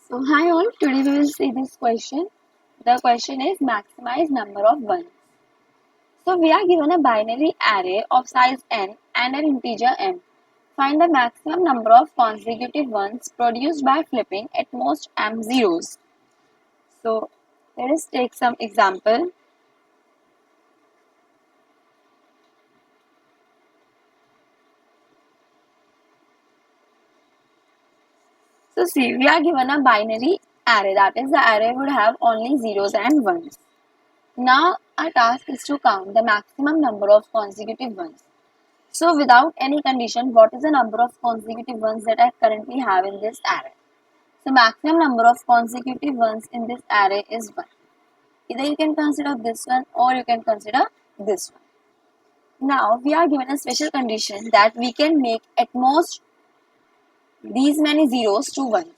So hi all, today we will see this question. The question is maximize number of ones. So we are given a binary array of size n and an integer m. Find the maximum number of consecutive ones produced by flipping at most m zeros. So let us take some example. So see, we are given a binary array, that is the array would have only zeros and ones. Now our task is to count the maximum number of consecutive ones. So without any condition, what is the number of consecutive ones that I currently have in this array? So maximum number of consecutive ones in this array is 1. Either you can consider this one or you can consider this one. Now we are given a special condition that we can make at most these many zeros to ones.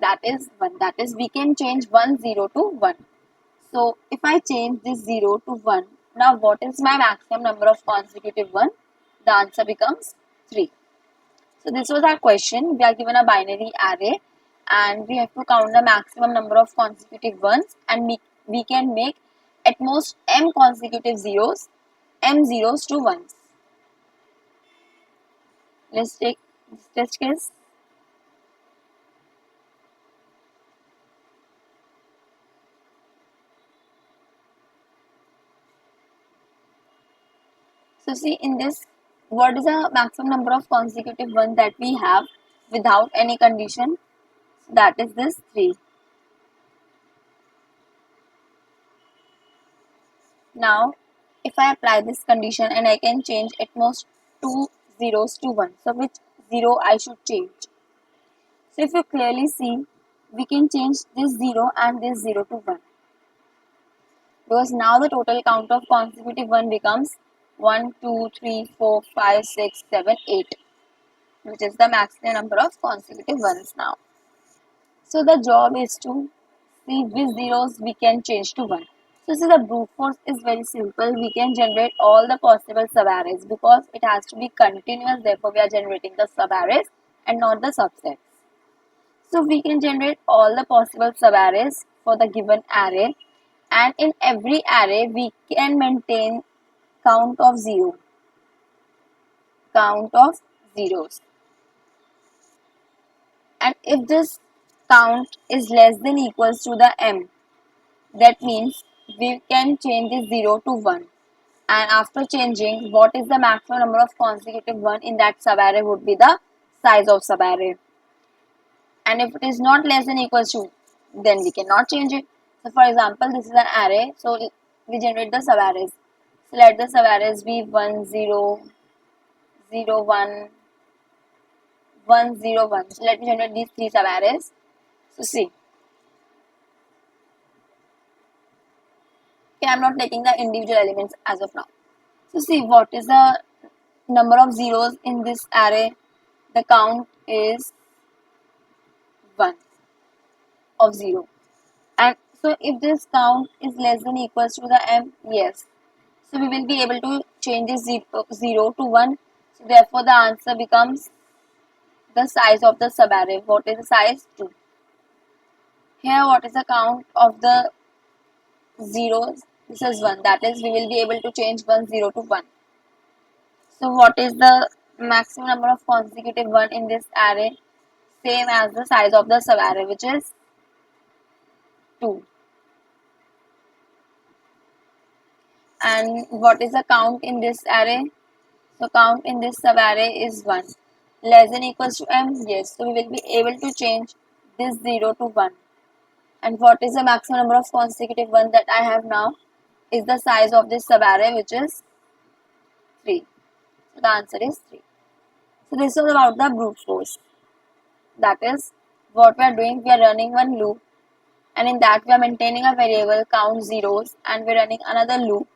That is 1. That is we can change 1 0 to 1. So if I change this 0 to 1, now what is my maximum number of consecutive 1? The answer becomes 3. So this was our question. We are given a binary array and we have to count the maximum number of consecutive ones, and we can make at most m consecutive zeros, m zeros to ones. Let's take this test case. So see in this, what is the maximum number of consecutive ones that we have without any condition? So that is this 3. Now, if I apply this condition and I can change at most 2 zeros to 1. So, which 0 I should change? So, if you clearly see, we can change this 0 and this 0 to 1. Because now the total count of consecutive 1 becomes 1, 2, 3, 4, 5, 6, 7, 8. Which is the maximum number of consecutive ones now. So, the job is to see which zeros we can change to 1. So see, the brute force is very simple. We can generate all the possible subarrays because it has to be continuous. Therefore, we are generating the subarrays and not the subsets. So we can generate all the possible subarrays for the given array, and in every array we can maintain count of 0, count of zeros. And if this count is less than equals to the m, that means we can change this 0 to 1. And after changing, what is the maximum number of consecutive 1 in that subarray would be the size of subarray. And if it is not less than equals to, then we cannot change it. So for example, this is an array, so we generate the subarrays. So let the subarrays be 1 0 0 1 1 0 1. So let me generate these 3 subarrays. So see, okay, I am not taking the individual elements as of now. So see, what is the number of zeros in this array? The count is 1 of 0. And so if this count is less than equals to the m, yes. So we will be able to change this 0 to 1. So therefore the answer becomes the size of the subarray. What is the size? 2. Here what is the count of the zeros? This is 1. That is, we will be able to change 1 0 to 1. So what is the maximum number of consecutive 1 in this array? Same as the size of the subarray, which is 2. And what is the count in this array? So count in this subarray is 1. Less than equals to m? Yes. So we will be able to change this 0 to 1. And what is the maximum number of consecutive 1 that I have now? Is the size of this subarray, which is 3. So the answer is 3. So this was about the brute force. That is, what we are doing, we are running one loop, and in that we are maintaining a variable count zeros, and we are running another loop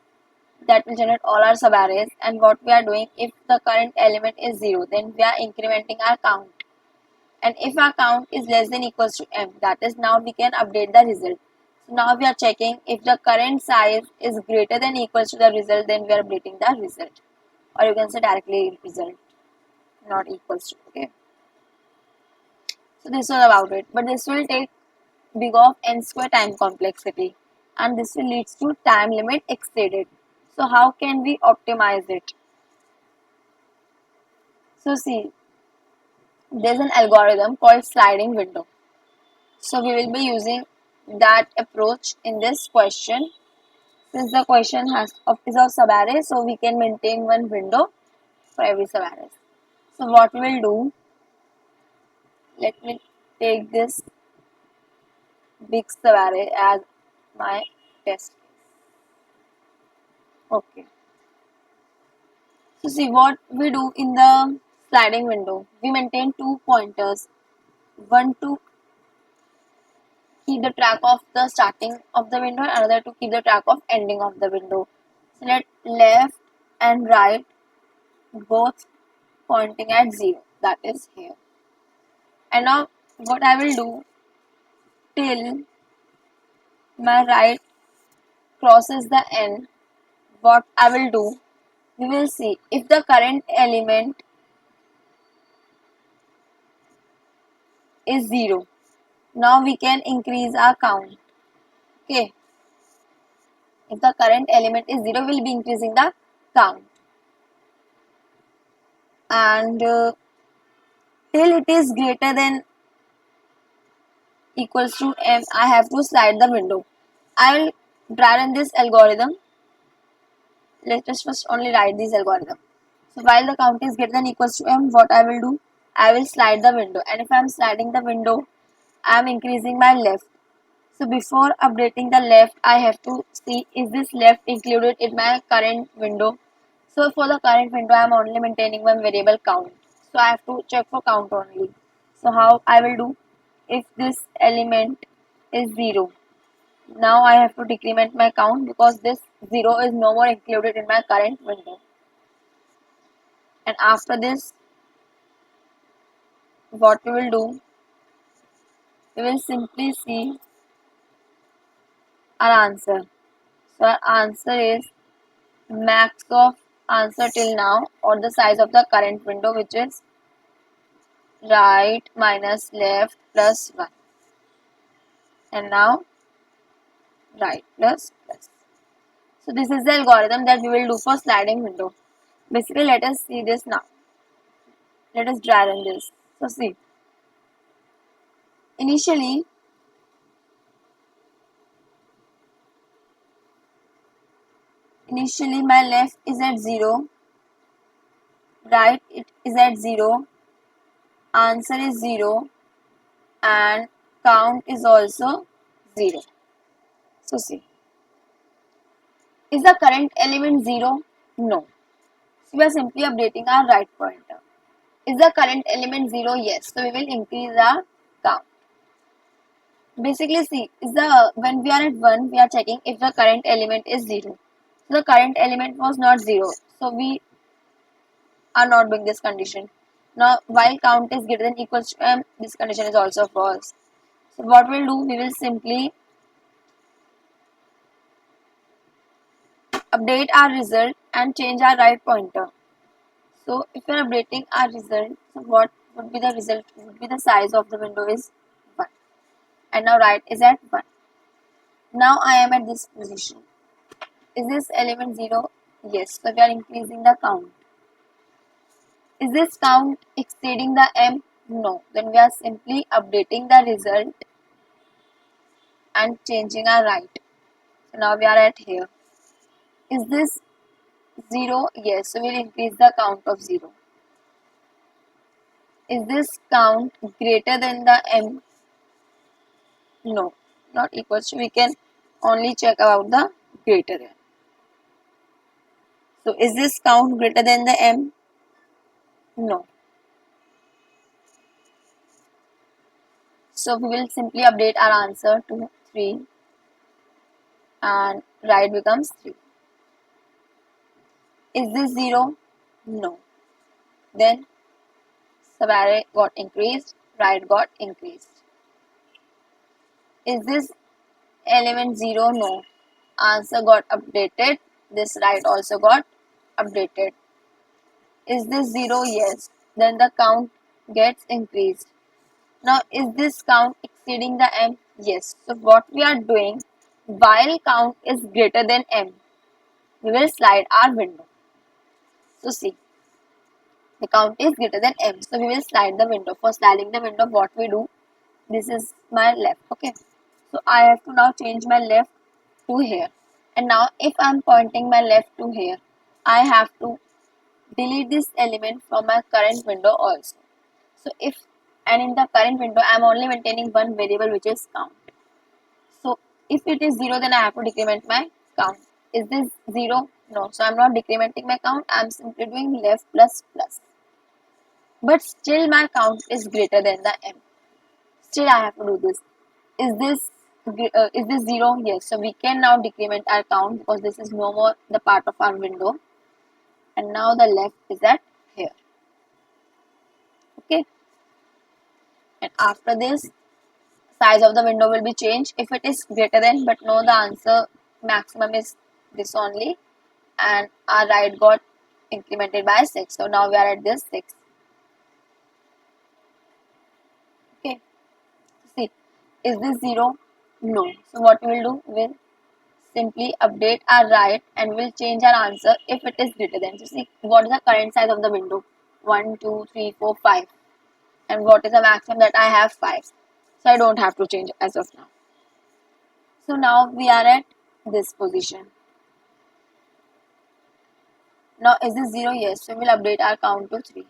that will generate all our subarrays. And what we are doing, if the current element is 0, then we are incrementing our count. And if our count is less than equals to m, that is, now we can update the result. So now we are checking if the current size is greater than equals to the result, then we are updating the result. Or you can say directly result, not equals to. Okay. So this was about it. But this will take big of n square time complexity, and this will lead to time limit exceeded. So how can we optimize it? So see, there's an algorithm called sliding window. So we will be using that approach in this question. Since the question is of subarray, so we can maintain one window for every subarray. So what we'll do, let me take this big subarray as my test. Okay. So see what we do in the sliding window. We maintain two pointers. One to keep the track of the starting of the window, another to keep the track of ending of the window. So let left and right both pointing at 0, that is here. And now what I will do, till my right crosses the end, what I will do, we will see if the current element is 0. Now we can increase our count. Okay, if the current element is 0, we will be increasing the count. And till it is greater than equals to m, I have to slide the window. I will run this algorithm. Let us first only write this algorithm. So while the count is greater than equals to m, what I will do? I will slide the window. And if I am sliding the window, I am increasing my left. So before updating the left, I have to see is this left included in my current window. So for the current window, I am only maintaining one variable count. So I have to check for count only. So how I will do? If this element is 0, now I have to decrement my count because this 0 is no more included in my current window. And after this, what we will do, we will simply see our answer. So our answer is max of answer till now, or the size of the current window, which is right minus left plus 1. And now right plus plus. So this is the algorithm that we will do for sliding window. Basically, let us see this now. Let us try run this. So see, initially my left is at 0, right it is at 0, answer is 0, and count is also 0. So see, is the current element 0? No. So we are simply updating our right pointer. Is the current element 0? Yes. So we will increase our count. Basically see, is the when we are at 1, we are checking if the current element is 0. So the current element was not 0. So we are not doing this condition. Now while count is greater than equals to m, this condition is also false. So what we'll do, we will simply update our result and change our right pointer. So if we are updating our result, so what would be the result? Would be the size of the window is 1. And now right is at 1. Now I am at this position. Is this element 0? Yes. So we are increasing the count. Is this count exceeding the m? No. Then we are simply updating the result and changing our right. So now we are at here. Is this 0? Yes. So we will increase the count of 0. Is this count greater than the m? No. Not equal to. We can only check about the greater than. So is this count greater than the m? No. So we will simply update our answer to 3 and right becomes 3. Is this 0? No. Then subarray got increased, right got increased. Is this element 0? No. Answer got updated. This right also got updated. Is this 0? Yes. Then the count gets increased. Now is this count exceeding the m? Yes. So what we are doing, while count is greater than m, we will slide our window. So see, the count is greater than m, so we will slide the window. For sliding the window, what we do, this is my left, okay. So I have to now change my left to here. And now if I am pointing my left to here, I have to delete this element from my current window also. So if, and in the current window I am only maintaining one variable, which is count. So if it is 0, then I have to decrement my count. Is this 0? No. So I am not decrementing my count. I am simply doing left plus plus. But still my count is greater than the m. Still I have to do this. Is this 0? Yes. So we can now decrement our count because this is no more the part of our window. And now the left is at here. Okay. And after this, size of the window will be changed if it is greater than, but no, the answer maximum is this only, and our right got incremented by 6. So now we are at this 6. Okay. See, is this 0? No. So what we will do, we'll simply update our right and we'll change our answer if it is greater than. So see, what is the current size of the window? 1, 2, 3, 4, 5. And what is the maximum that I have? 5. So I don't have to change as of now. So now we are at this position. Now is this 0? Yes. So we'll update our count to 3.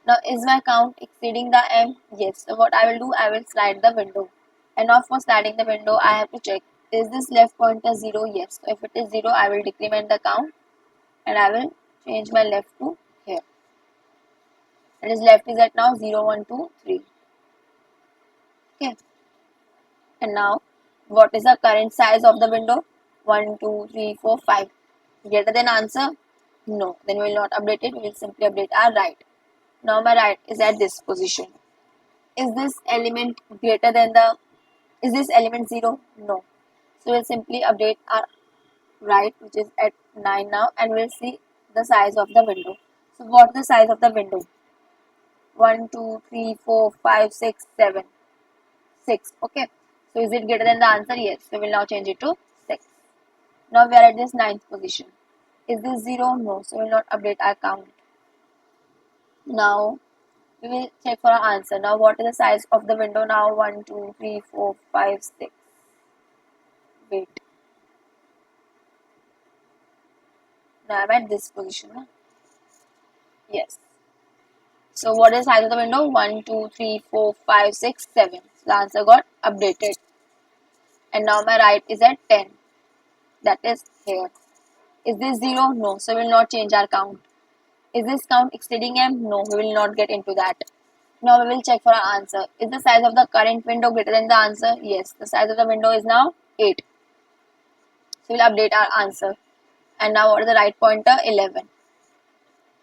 Now is my count exceeding the m? Yes. So what I will do, I will slide the window. And now for sliding the window, I have to check, is this left pointer 0? Yes. So if it is 0, I will decrement the count and I will change my left to here. That is, left is at now 0, 1, 2, 3. Okay. And now what is the current size of the window? 1, 2, 3, 4, 5. Greater than answer? No. Then we will not update it. We will simply update our right. Now my right is at this position. Is this element greater than the, is this element 0? No. So we'll simply update our right, which is at 9 now, and we'll see the size of the window. So what is the size of the window? 1, 2, 3, 4, 5, 6, 7. 6. Okay. So is it greater than the answer? Yes. So we'll now change it to 6. Now we are at this 9th position. Is this 0? No. So we'll not update our count. Now we will check for our answer. Now what is the size of the window now? 1, 2, 3, 4, 5, 6. Wait. Now I'm at this position. Huh? Yes. So what is the size of the window? 1, 2, 3, 4, 5, 6, 7. So the answer got updated. And now my right is at 10. That is here. Is this 0? No. So we will not change our count. Is this count exceeding m? No. We will not get into that. Now we will check for our answer. Is the size of the current window greater than the answer? Yes. The size of the window is now 8. So we'll update our answer. And now what is the right pointer? 11.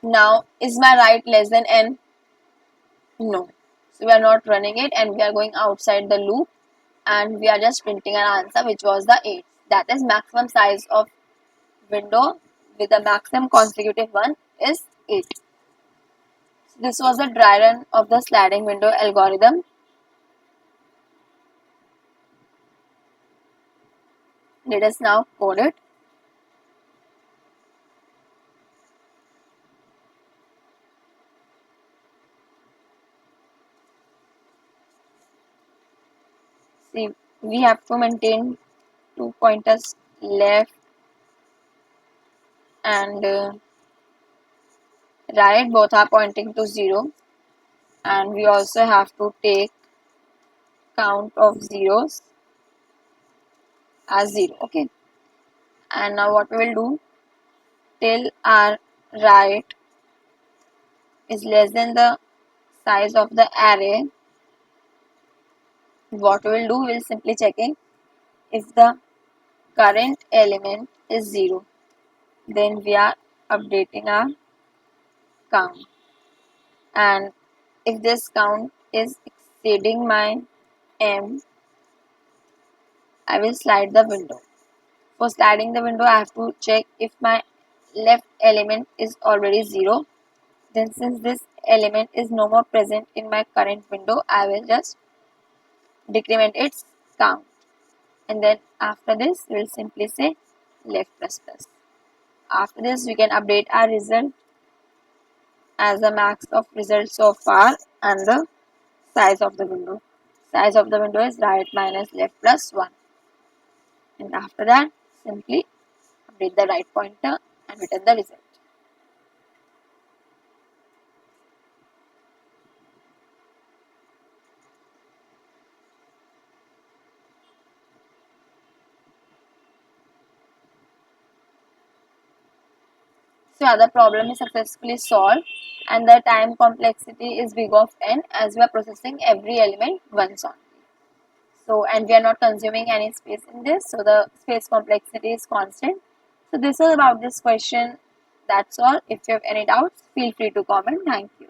Now is my right less than n? No. So we are not running it and we are going outside the loop and we are just printing our answer, which was the 8. That is, maximum size of window with the maximum consecutive one is 8. So this was the dry run of the sliding window algorithm. Let us now code it. See, we have to maintain 2 pointers left and right, both are pointing to 0, and we also have to take count of zeros as 0. Okay, and now what we will do, till our right is less than the size of the array, what we will do, we will simply checking if the current element is 0, then we are updating our count, and if this count is exceeding my m, I will slide the window. For sliding the window, I have to check if my left element is already 0. Then since this element is no more present in my current window, I will just decrement its count, and then after this we'll simply say left plus plus. After this we can update our result as the max of results so far and the size of the window. Size of the window is right minus left plus 1, and after that simply update the right pointer and return the result. So yeah, the problem is successfully solved and the time complexity is big of n as we are processing every element once only. So, and we are not consuming any space in this, so the space complexity is constant. So this is about this question. That's all. If you have any doubts, feel free to comment. Thank you.